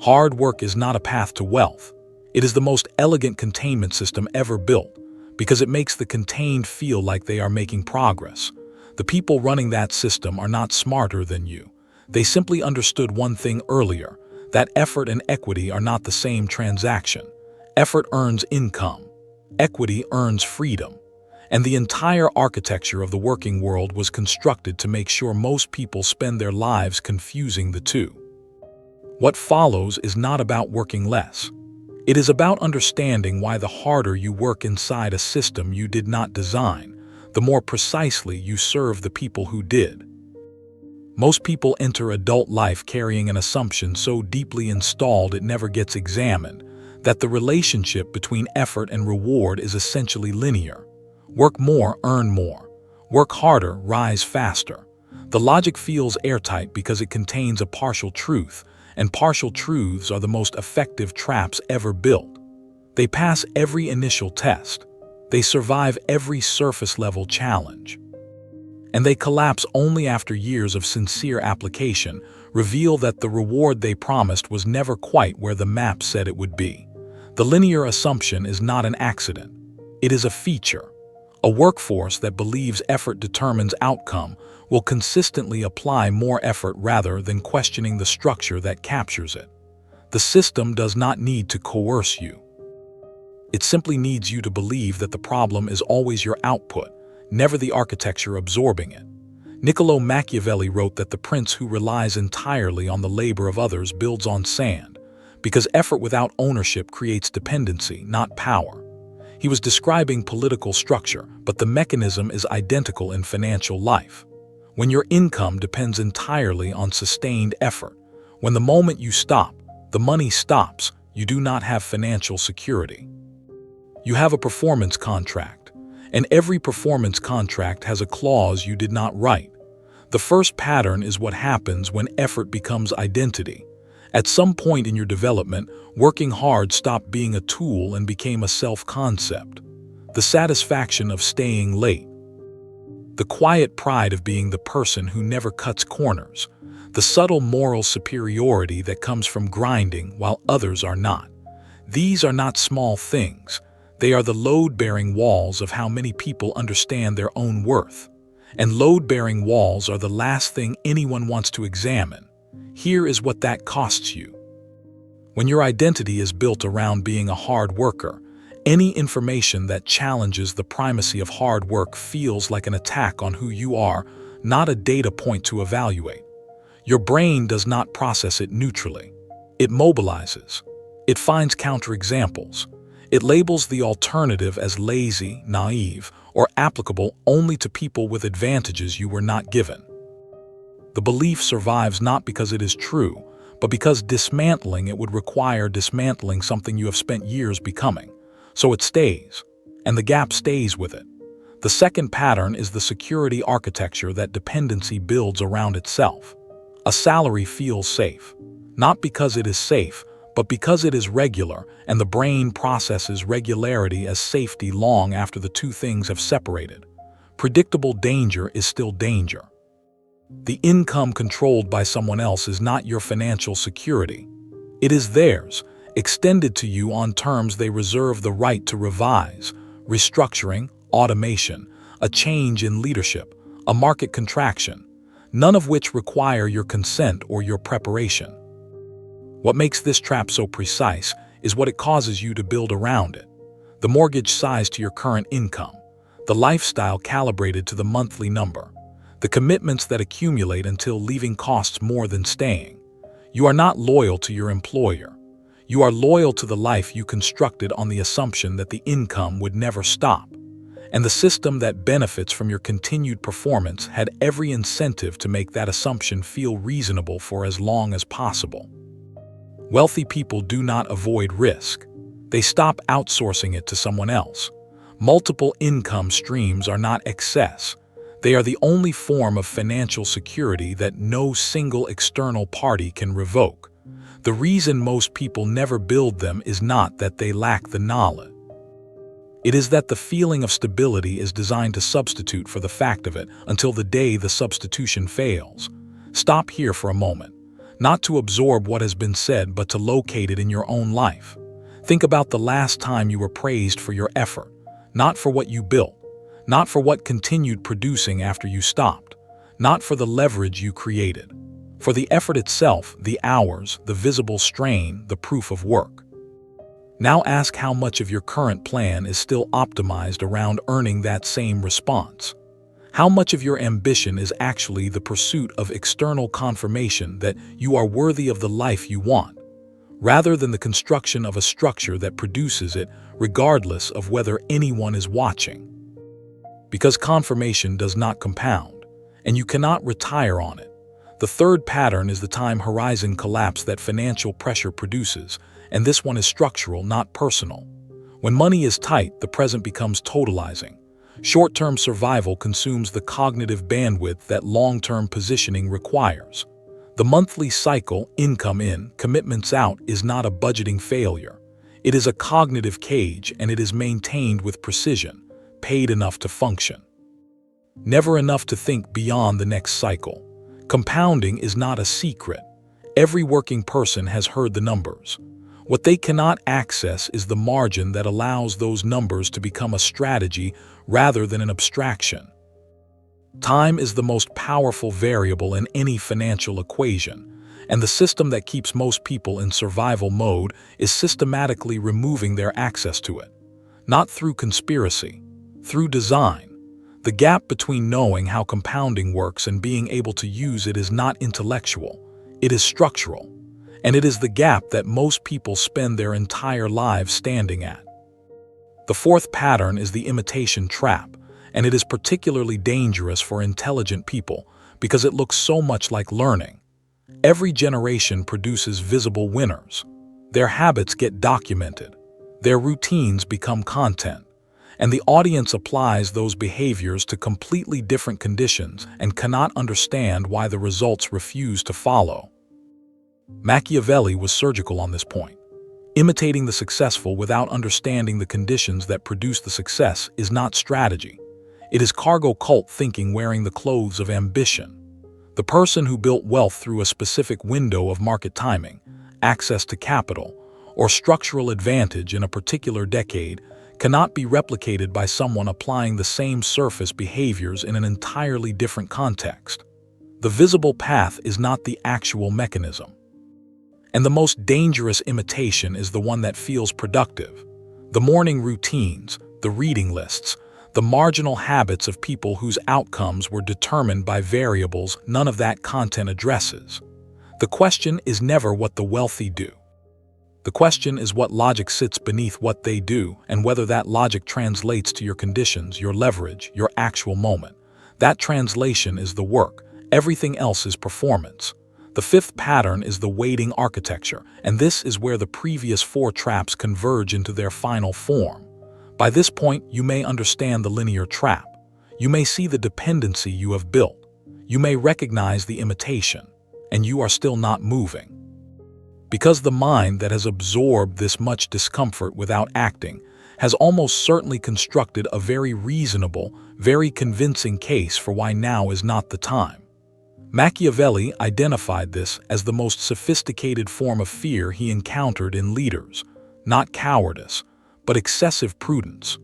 Hard work is not a path to wealth. It is the most elegant containment system ever built, because it makes the contained feel like they are making progress. The people running that system are not smarter than you. They simply understood one thing earlier, that effort and equity are not the same transaction. Effort earns income. Equity earns freedom. And the entire architecture of the working world was constructed to make sure most people spend their lives confusing the two. What follows is not about working less. It is about understanding why the harder you work inside a system you did not design, the more precisely you serve the people who did. Most people enter adult life carrying an assumption so deeply installed it never gets examined, that the relationship between effort and reward is essentially linear. Work more, earn more. Work harder, rise faster. The logic feels airtight because it contains a partial truth, and partial truths are the most effective traps ever built. They pass every initial test. They survive every surface-level challenge. And they collapse only after years of sincere application, reveal that the reward they promised was never quite where the map said it would be. The linear assumption is not an accident. It is a feature. A workforce that believes effort determines outcome will consistently apply more effort rather than questioning the structure that captures it. The system does not need to coerce you. It simply needs you to believe that the problem is always your output, never the architecture absorbing it. Niccolò Machiavelli wrote that the prince who relies entirely on the labor of others builds on sand, because effort without ownership creates dependency, not power. He was describing political structure, but the mechanism is identical in financial life. When your income depends entirely on sustained effort, when the moment you stop, the money stops, you do not have financial security. You have a performance contract, and every performance contract has a clause you did not write. The first pattern is what happens when effort becomes identity. At some point in your development, working hard stopped being a tool and became a self-concept. The satisfaction of staying late. The quiet pride of being the person who never cuts corners. The subtle moral superiority that comes from grinding while others are not. These are not small things. They are the load-bearing walls of how many people understand their own worth. And load-bearing walls are the last thing anyone wants to examine. Here is what that costs you. When your identity is built around being a hard worker, any information that challenges the primacy of hard work feels like an attack on who you are, not a data point to evaluate. Your brain does not process it neutrally. It mobilizes. It finds counterexamples. It labels the alternative as lazy, naive, or applicable only to people with advantages you were not given. The belief survives not because it is true, but because dismantling it would require dismantling something you have spent years becoming. So it stays, and the gap stays with it. The second pattern is the security architecture that dependency builds around itself. A salary feels safe, not because it is safe, but because it is regular, and the brain processes regularity as safety long after the two things have separated. Predictable danger is still danger. The income controlled by someone else is not your financial security. It is theirs, extended to you on terms they reserve the right to revise: restructuring, automation, a change in leadership, a market contraction, none of which require your consent or your preparation. What makes this trap so precise is what it causes you to build around it. The mortgage size to your current income, the lifestyle calibrated to the monthly number, the commitments that accumulate until leaving costs more than staying. You are not loyal to your employer. You are loyal to the life you constructed on the assumption that the income would never stop. And the system that benefits from your continued performance had every incentive to make that assumption feel reasonable for as long as possible. Wealthy people do not avoid risk. They stop outsourcing it to someone else. Multiple income streams are not excess. They are the only form of financial security that no single external party can revoke. The reason most people never build them is not that they lack the knowledge. It is that the feeling of stability is designed to substitute for the fact of it until the day the substitution fails. Stop here for a moment. not to absorb what has been said, but to locate it in your own life. Think about the last time you were praised for your effort, not for what you built, not for what continued producing after you stopped, not for the leverage you created, for the effort itself, the hours, the visible strain, the proof of work. Now ask how much of your current plan is still optimized around earning that same response. How much of your ambition is actually the pursuit of external confirmation that you are worthy of the life you want, rather than the construction of a structure that produces it regardless of whether anyone is watching? Because confirmation does not compound, and you cannot retire on it. The third pattern is the time horizon collapse that financial pressure produces, and this one is structural, not personal. When money is tight, the present becomes totalizing. Short-term survival consumes the cognitive bandwidth that long-term positioning requires. The monthly cycle, income in, commitments out, is not a budgeting failure. It is a cognitive cage, and it is maintained with precision, paid enough to function. Never enough to think beyond the next cycle. Compounding is not a secret. Every working person has heard the numbers. What they cannot access is the margin that allows those numbers to become a strategy rather than an abstraction. Time is the most powerful variable in any financial equation, and the system that keeps most people in survival mode is systematically removing their access to it. Not through conspiracy, through design. The gap between knowing how compounding works and being able to use it is not intellectual, it is structural. And it is the gap that most people spend their entire lives standing at. The fourth pattern is the imitation trap, and it is particularly dangerous for intelligent people because it looks so much like learning. Every generation produces visible winners. Their habits get documented. Their routines become content. And the audience applies those behaviors to completely different conditions and cannot understand why the results refuse to follow. Machiavelli was surgical on this point. Imitating the successful without understanding the conditions that produce the success is not strategy. It is cargo cult thinking wearing the clothes of ambition. The person who built wealth through a specific window of market timing, access to capital, or structural advantage in a particular decade cannot be replicated by someone applying the same surface behaviors in an entirely different context. The visible path is not the actual mechanism. And the most dangerous imitation is the one that feels productive. The morning routines, the reading lists, the marginal habits of people whose outcomes were determined by variables none of that content addresses. The question is never what the wealthy do. The question is what logic sits beneath what they do and whether that logic translates to your conditions, your leverage, your actual moment. That translation is the work. Everything else is performance. The fifth pattern is the waiting architecture, and this is where the previous four traps converge into their final form. By this point, you may understand the linear trap. You may see the dependency you have built. You may recognize the imitation, and you are still not moving. Because the mind that has absorbed this much discomfort without acting has almost certainly constructed a very reasonable, very convincing case for why now is not the time. Machiavelli identified this as the most sophisticated form of fear he encountered in leaders, not cowardice, but excessive prudence.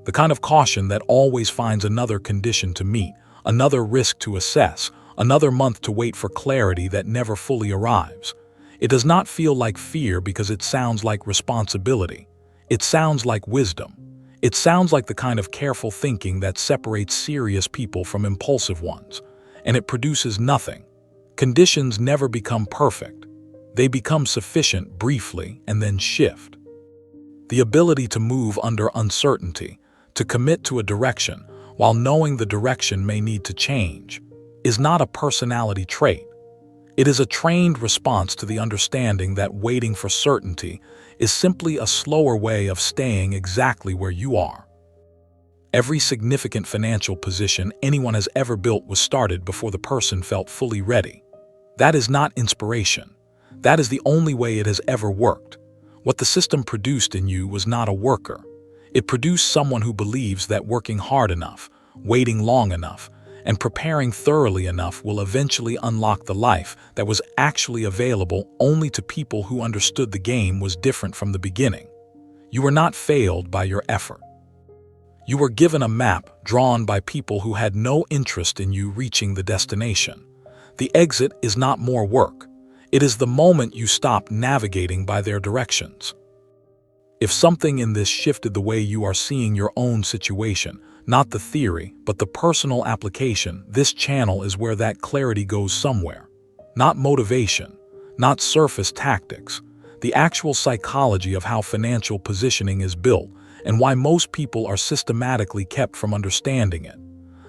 The kind of caution that always finds another condition to meet, another risk to assess, another month to wait for clarity that never fully arrives. It does not feel like fear because it sounds like responsibility. It sounds like wisdom. It sounds like the kind of careful thinking that separates serious people from impulsive ones. And it produces nothing. Conditions never become perfect. They become sufficient briefly and then shift. The ability to move under uncertainty, to commit to a direction while knowing the direction may need to change, is not a personality trait. It is a trained response to the understanding that waiting for certainty is simply a slower way of staying exactly where you are. Every significant financial position anyone has ever built was started before the person felt fully ready. That is not inspiration. That is the only way it has ever worked. What the system produced in you was not a worker. It produced someone who believes that working hard enough, waiting long enough, and preparing thoroughly enough will eventually unlock the life that was actually available only to people who understood the game was different from the beginning. You were not failed by your effort. You were given a map drawn by people who had no interest in you reaching the destination. The exit is not more work. It is the moment you stop navigating by their directions. If something in this shifted the way you are seeing your own situation, not the theory, but the personal application, this channel is where that clarity goes somewhere. Not motivation, not surface tactics, the actual psychology of how financial positioning is built and why most people are systematically kept from understanding it.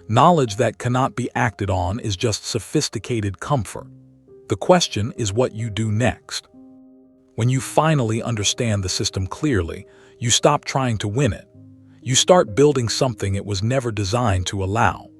Knowledge that cannot be acted on is just sophisticated comfort. The question is what you do next. When you finally understand the system clearly, you stop trying to win it. You start building something it was never designed to allow.